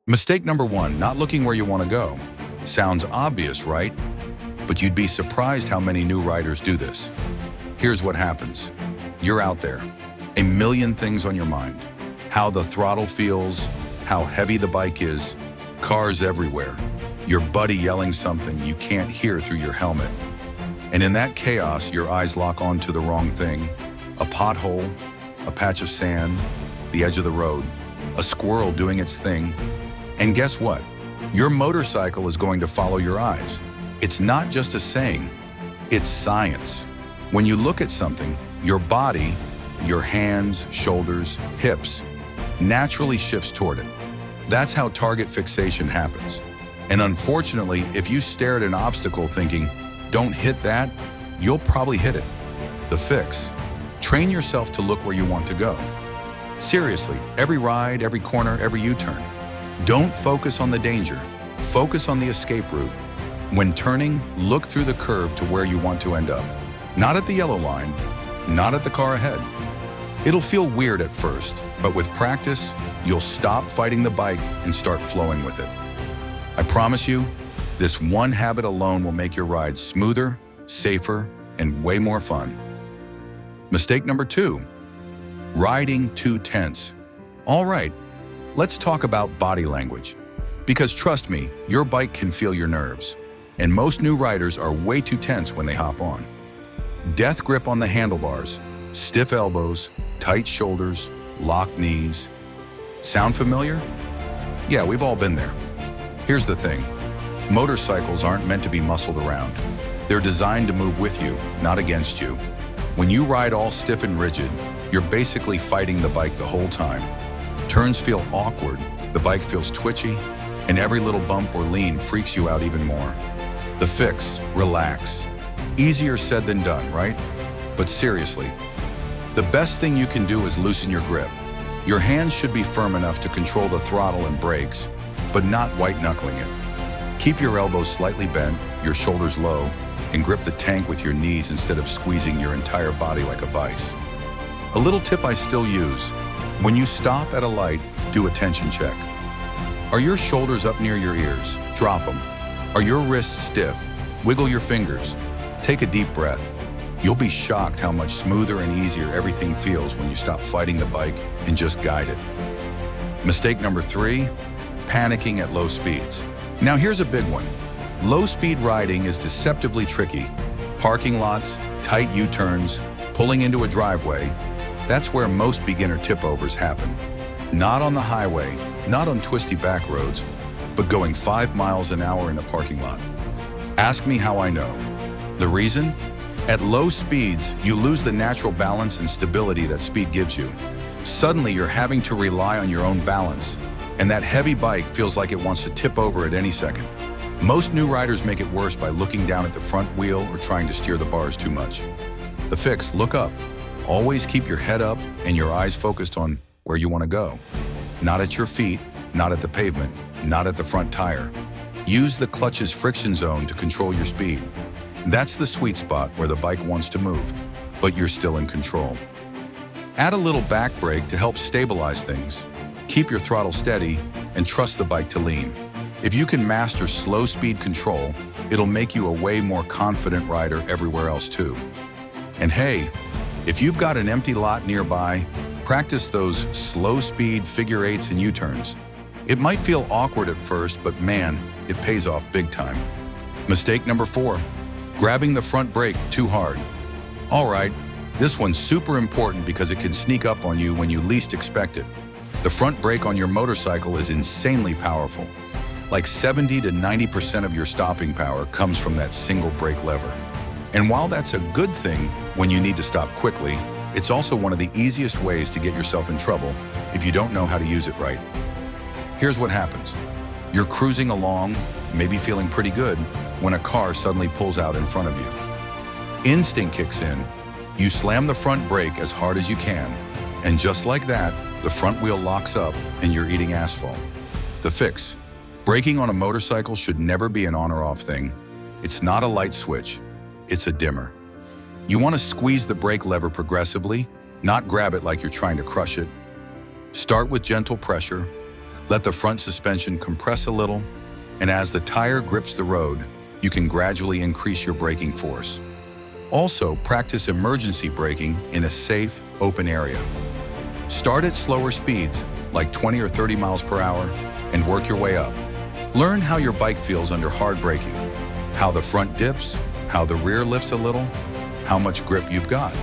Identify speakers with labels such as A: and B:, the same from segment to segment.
A: Mistake number one, not looking where you want to go. Sounds obvious, right? But you'd be surprised how many new riders do this. Here's what happens. You're out there, a million things on your mind. How the throttle feels, how heavy the bike is, cars everywhere, your buddy yelling something you can't hear through your helmet. And in that chaos, your eyes lock onto the wrong thing. A pothole, a patch of sand, the edge of the road, a squirrel doing its thing. And guess what? Your motorcycle is going to follow your eyes. It's not just a saying, it's science. When you look at something, your body, your hands, shoulders, hips, naturally shifts toward it. That's how target fixation happens. And unfortunately, if you stare at an obstacle thinking, don't hit that, you'll probably hit it. The fix: train yourself to look where you want to go. Seriously, every ride, every corner, every U-turn. Don't focus on the danger, focus on the escape route. When turning, look through the curve to where you want to end up. Not at the yellow line, not at the car ahead. It'll feel weird at first, but with practice, you'll stop fighting the bike and start flowing with it. I promise you, this one habit alone will make your rides smoother, safer, and way more fun. Mistake number two, riding too tense. All right, let's talk about body language. Because trust me, your bike can feel your nerves. And most new riders are way too tense when they hop on. Death grip on the handlebars, stiff elbows, tight shoulders, locked knees. Sound familiar? Yeah, we've all been there. Here's the thing. Motorcycles aren't meant to be muscled around. They're designed to move with you, not against you. When you ride all stiff and rigid, you're basically fighting the bike the whole time. Turns feel awkward, the bike feels twitchy, and every little bump or lean freaks you out even more. The fix: relax. Easier said than done, right? But seriously, the best thing you can do is loosen your grip. Your hands should be firm enough to control the throttle and brakes, but not white-knuckling it. Keep your elbows slightly bent, your shoulders low, and grip the tank with your knees instead of squeezing your entire body like a vice. A little tip I still use: when you stop at a light, do a tension check. Are your shoulders up near your ears? Drop them. Are your wrists stiff? Wiggle your fingers. Take a deep breath. You'll be shocked how much smoother and easier everything feels when you stop fighting the bike and just guide it. Mistake number three, panicking at low speeds. Now here's a big one. Low-speed riding is deceptively tricky. Parking lots, tight U-turns, pulling into a driveway, that's where most beginner tip-overs happen. Not on the highway, not on twisty back roads, but going 5 miles an hour in a parking lot. Ask me how I know. The reason? At low speeds, you lose the natural balance and stability that speed gives you. Suddenly, you're having to rely on your own balance, and that heavy bike feels like it wants to tip over at any second. Most new riders make it worse by looking down at the front wheel or trying to steer the bars too much. The fix: look up. Always keep your head up and your eyes focused on where you want to go. Not at your feet, not at the pavement, not at the front tire. Use the clutch's friction zone to control your speed. That's the sweet spot where the bike wants to move, but you're still in control. Add a little back brake to help stabilize things. Keep your throttle steady and trust the bike to lean. If you can master slow speed control, it'll make you a way more confident rider everywhere else too. And hey, if you've got an empty lot nearby, practice those slow speed figure eights and U-turns. It might feel awkward at first, but man, it pays off big time. Mistake number four, grabbing the front brake too hard. All right, this one's super important because it can sneak up on you when you least expect it. The front brake on your motorcycle is insanely powerful. Like 70 to 90% of your stopping power comes from that single brake lever. And while that's a good thing when you need to stop quickly, it's also one of the easiest ways to get yourself in trouble if you don't know how to use it right. Here's what happens. You're cruising along, maybe feeling pretty good, when a car suddenly pulls out in front of you. Instinct kicks in. You slam the front brake as hard as you can, and just like that, the front wheel locks up and you're eating asphalt. The fix: braking on a motorcycle should never be an on or off thing. It's not a light switch, it's a dimmer. You want to squeeze the brake lever progressively, not grab it like you're trying to crush it. Start with gentle pressure. Let the front suspension compress a little, and as the tire grips the road, you can gradually increase your braking force. Also, practice emergency braking in a safe, open area. Start at slower speeds, like 20 or 30 miles per hour, and work your way up. Learn how your bike feels under hard braking, how the front dips, how the rear lifts a little, how much grip you've got.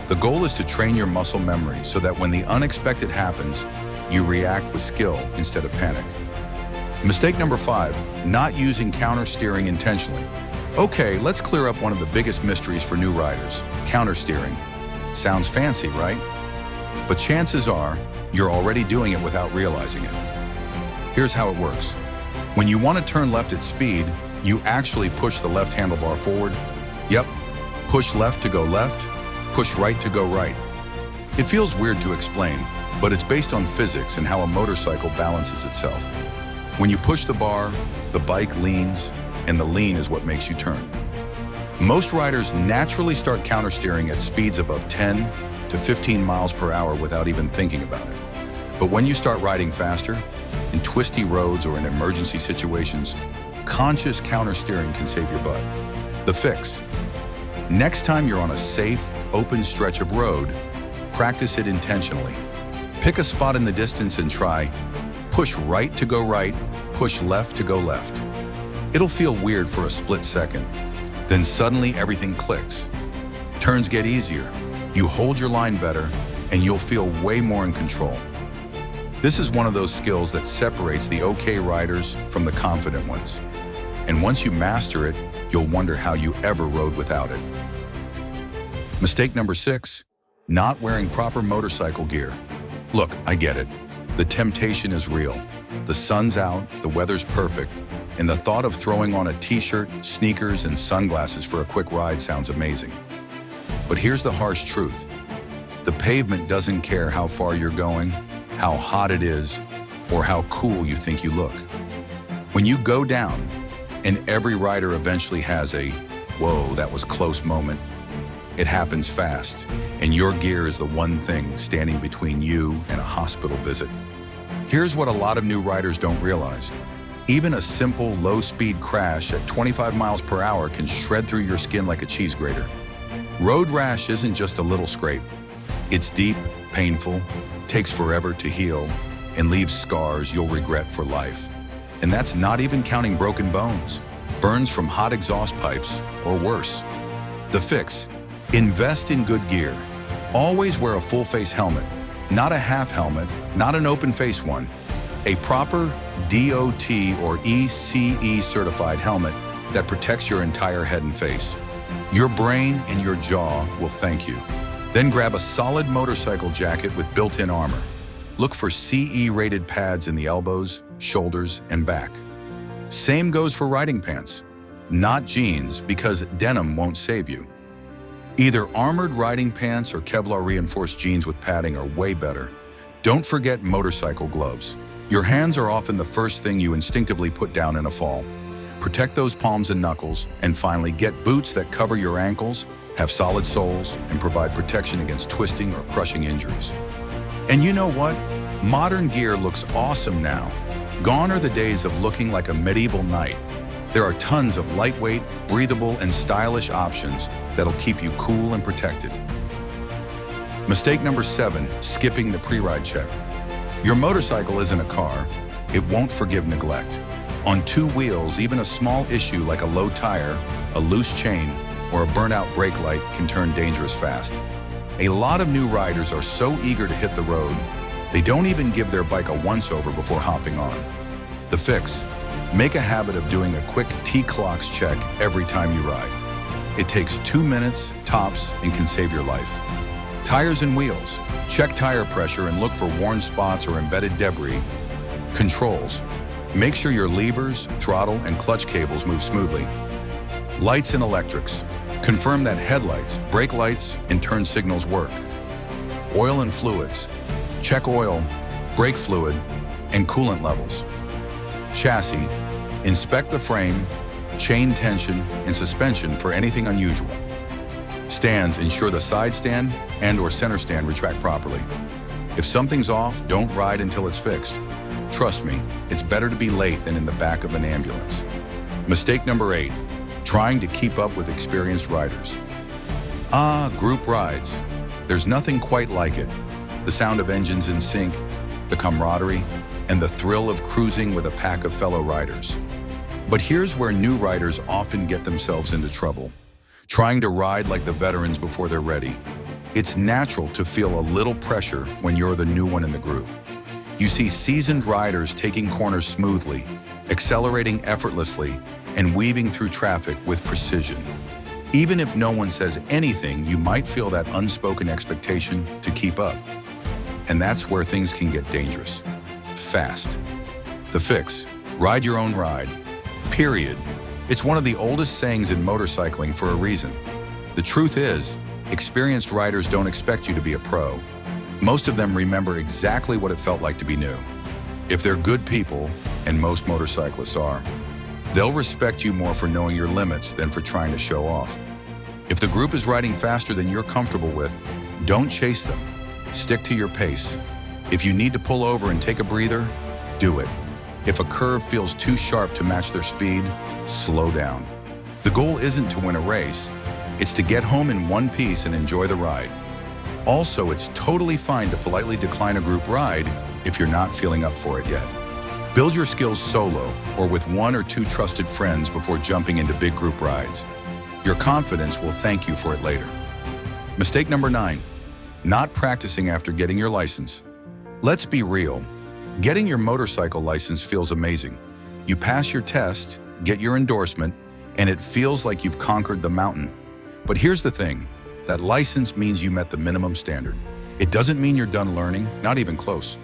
A: The goal is to train your muscle memory so that when the unexpected happens, you react with skill instead of panic. Mistake number 5, not using counter steering intentionally. Okay, let's clear up one of the biggest mysteries for new riders, counter steering. Sounds fancy, right? But chances are, you're already doing it without realizing it. Here's how it works. When you want to turn left at speed, you actually push the left handlebar forward. Yep, push left to go left, push right to go right. It feels weird to explain, but it's based on physics and how a motorcycle balances itself. When you push the bar, the bike leans, and the lean is what makes you turn. Most riders naturally start counter steering at speeds above 10 to 15 miles per hour without even thinking about it. But when you start riding faster, in twisty roads or in emergency situations, conscious counter steering can save your butt. The fix. Next time you're on a safe, open stretch of road, practice it intentionally. Pick a spot in the distance and try push right to go right, push left to go left. It'll feel weird for a split second. Then suddenly everything clicks. Turns get easier, you hold your line better, and you'll feel way more in control. This is one of those skills that separates the okay riders from the confident ones. And once you master it, you'll wonder how you ever rode without it. Mistake number 6, not wearing proper motorcycle gear. Look, I get it. The temptation is real. The sun's out, the weather's perfect, and the thought of throwing on a t-shirt, sneakers, and sunglasses for a quick ride sounds amazing. But here's the harsh truth. The pavement doesn't care how far you're going, how hot it is, or how cool you think you look. When you go down, and every rider eventually has a, whoa, that was close moment, it happens fast, and your gear is the one thing standing between you and a hospital visit. Here's what a lot of new riders don't realize. Even a simple low-speed crash at 25 miles per hour can shred through your skin like a cheese grater. Road rash isn't just a little scrape. It's deep, painful, takes forever to heal, and leaves scars you'll regret for life. And that's not even counting broken bones, burns from hot exhaust pipes, or worse. The fix: invest in good gear. Always wear a full-face helmet, not a half helmet, not an open-face one. A proper DOT or ECE certified helmet that protects your entire head and face. Your brain and your jaw will thank you. Then grab a solid motorcycle jacket with built-in armor. Look for CE-rated pads in the elbows, shoulders, and back. Same goes for riding pants, not jeans, because denim won't save you. Either armored riding pants or Kevlar reinforced jeans with padding are way better. Don't forget motorcycle gloves. Your hands are often the first thing you instinctively put down in a fall. Protect those palms and knuckles, and finally get boots that cover your ankles, have solid soles, and provide protection against twisting or crushing injuries. And you know what? Modern gear looks awesome now. Gone are the days of looking like a medieval knight. There are tons of lightweight, breathable, and stylish options that'll keep you cool and protected. Mistake number 7, skipping the pre-ride check. Your motorcycle isn't a car. It won't forgive neglect. On 2 wheels, even a small issue like a low tire, a loose chain, or a burnout brake light can turn dangerous fast. A lot of new riders are so eager to hit the road, they don't even give their bike a once-over before hopping on. The fix: make a habit of doing a quick T-Clocks check every time you ride. It takes 2 minutes, tops, and can save your life. Tires and wheels: check tire pressure and look for worn spots or embedded debris. Controls: make sure your levers, throttle, and clutch cables move smoothly. Lights and electrics: confirm that headlights, brake lights, and turn signals work. Oil and fluids: check oil, brake fluid, and coolant levels. Chassis: inspect the frame, chain tension, and suspension for anything unusual. Stands: ensure the side stand and/or center stand retract properly. If something's off, don't ride until it's fixed. Trust me, it's better to be late than in the back of an ambulance. Mistake number 8, trying to keep up with experienced riders. Group rides. There's nothing quite like it. The sound of engines in sync, the camaraderie, and the thrill of cruising with a pack of fellow riders. But here's where new riders often get themselves into trouble, trying to ride like the veterans before they're ready. It's natural to feel a little pressure when you're the new one in the group. You see seasoned riders taking corners smoothly, accelerating effortlessly, and weaving through traffic with precision. Even if no one says anything, you might feel that unspoken expectation to keep up. And that's where things can get dangerous. Fast. The fix: ride your own ride. Period. It's one of the oldest sayings in motorcycling for a reason. The truth is, experienced riders don't expect you to be a pro. Most of them remember exactly what it felt like to be new. If they're good people, and most motorcyclists are, they'll respect you more for knowing your limits than for trying to show off. If the group is riding faster than you're comfortable with, don't chase them. Stick to your pace. If you need to pull over and take a breather, do it. If a curve feels too sharp to match their speed, slow down. The goal isn't to win a race, it's to get home in one piece and enjoy the ride. Also, it's totally fine to politely decline a group ride if you're not feeling up for it yet. Build your skills solo or with 1 or 2 trusted friends before jumping into big group rides. Your confidence will thank you for it later. Mistake number 9, not practicing after getting your license. Let's be real. Getting your motorcycle license feels amazing. You pass your test, get your endorsement, and it feels like you've conquered the mountain. But here's the thing, that license means you met the minimum standard. It doesn't mean you're done learning, not even close.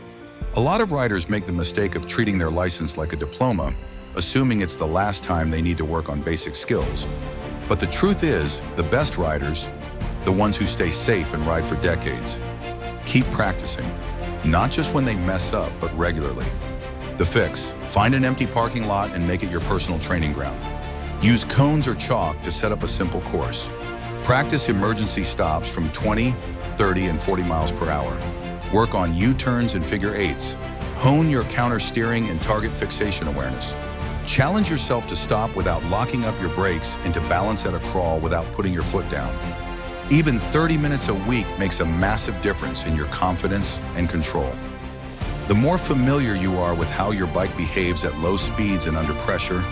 A: A lot of riders make the mistake of treating their license like a diploma, assuming it's the last time they need to work on basic skills. But the truth is, the best riders, the ones who stay safe and ride for decades, keep practicing. Not just when they mess up, but regularly. The fix: find an empty parking lot and make it your personal training ground. Use cones or chalk to set up a simple course. Practice emergency stops from 20, 30, and 40 miles per hour. Work on U-turns and figure eights. Hone your counter steering and target fixation awareness. Challenge yourself to stop without locking up your brakes and to balance at a crawl without putting your foot down. Even 30 minutes a week makes a massive difference in your confidence and control. The more familiar you are with how your bike behaves at low speeds and under pressure,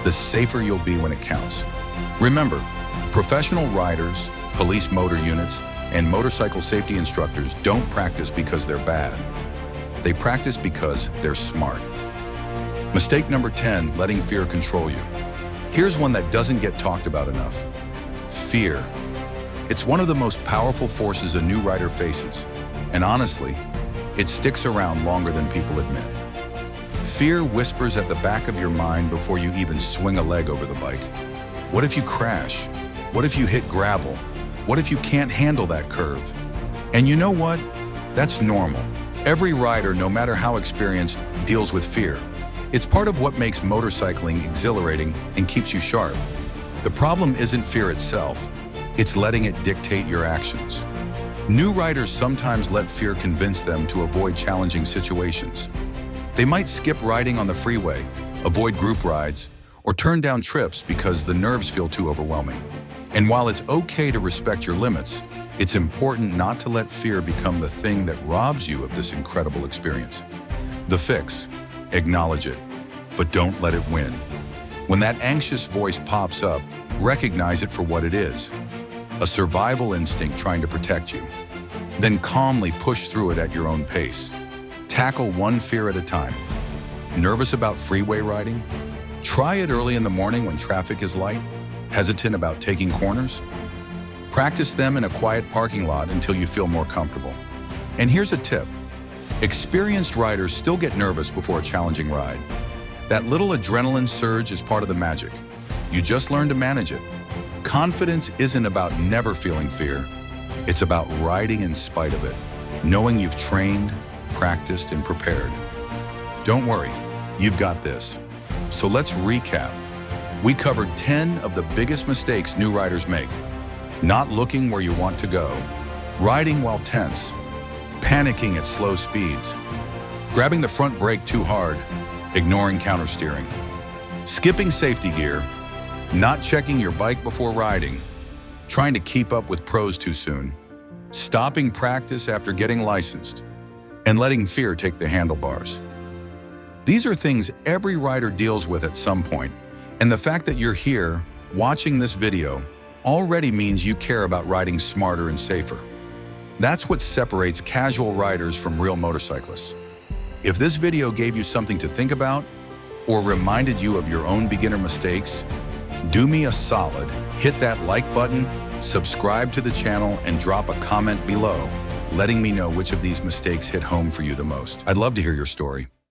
A: the safer you'll be when it counts. Remember, professional riders, police motor units, and motorcycle safety instructors don't practice because they're bad. They practice because they're smart. Mistake number 10, letting fear control you. Here's one that doesn't get talked about enough. Fear. It's one of the most powerful forces a new rider faces, and honestly, it sticks around longer than people admit. Fear whispers at the back of your mind before you even swing a leg over the bike. What if you crash? What if you hit gravel? What if you can't handle that curve? And you know what? That's normal. Every rider, no matter how experienced, deals with fear. It's part of what makes motorcycling exhilarating and keeps you sharp. The problem isn't fear itself. It's letting it dictate your actions. New riders sometimes let fear convince them to avoid challenging situations. They might skip riding on the freeway, avoid group rides, or turn down trips because the nerves feel too overwhelming. And while it's okay to respect your limits, it's important not to let fear become the thing that robs you of this incredible experience. The fix: acknowledge it, but don't let it win. When that anxious voice pops up, recognize it for what it is: a survival instinct trying to protect you. Then calmly push through it at your own pace. Tackle one fear at a time. Nervous about freeway riding? Try it early in the morning when traffic is light. Hesitant about taking corners? Practice them in a quiet parking lot until you feel more comfortable. And here's a tip. Experienced riders still get nervous before a challenging ride. That little adrenaline surge is part of the magic. You just learn to manage it. Confidence isn't about never feeling fear. It's about riding in spite of it, knowing you've trained, practiced, and prepared. Don't worry, you've got this. So let's recap. We covered 10 of the biggest mistakes new riders make. Not looking where you want to go, riding while tense, panicking at slow speeds, Grabbing the front brake too hard, ignoring countersteering. Skipping safety gear, not checking your bike before riding, trying to keep up with pros too soon, stopping practice after getting licensed, and letting fear take the handlebars. These are things every rider deals with at some point, and the fact that you're here, watching this video, already means you care about riding smarter and safer. That's what separates casual riders from real motorcyclists. If this video gave you something to think about, or reminded you of your own beginner mistakes, do me a solid, hit that like button, subscribe to the channel, and drop a comment below, letting me know which of these mistakes hit home for you the most. I'd love to hear your story.